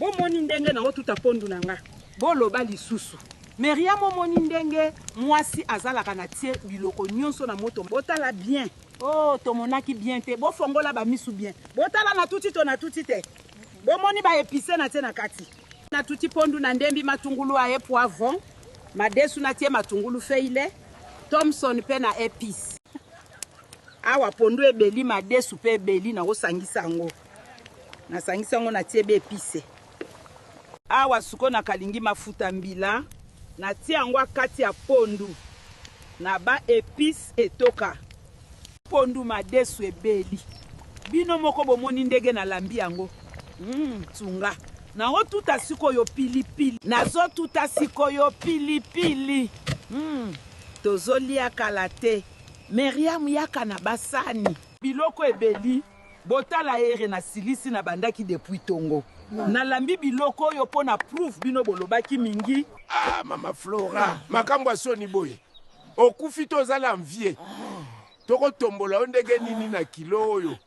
Bomoni ndenge na otuta pondu nanga. Boloba lisusu. Meriam omoni ndenge mwasi azalaka na tie biloko nyonso na moto. Botala bien. Oh, tomonaki bien te. Bofongola ba misu bien. Botala na tuti to na tuti te. Bomoni ba épicé na tie na kati. Na tuti pondu na ndembi matungulu aye poivron. Madesu na tie matungulu feile. Thomson pe na épice. Awa pondu ebeli madesu pe ebeli na osangisa ngo. Na sangisa ngo na tie be épice. Awa suko na kalingi mafuta mbila. Na tie yango kati ya pondu. Na ba épice etoka. Pondu madesu ebeli. Bino moko bomoni ndenge na lambi yango. Tsunga. Na o tuta sikoyo pilipili. Na zo tuta sikoyo pilipili. Tozolia kalate. Meriam yaka na basani. Biloko ebeli. Botala ere na silisi na bandaki depuis tongo. Na lambi biloko yo pona proof bino bolobaki mingi. Ah, Mama Flora. Makambo asoni boye. Okufi tozala mvie. Toko tombola ondege nini na kilo oyo.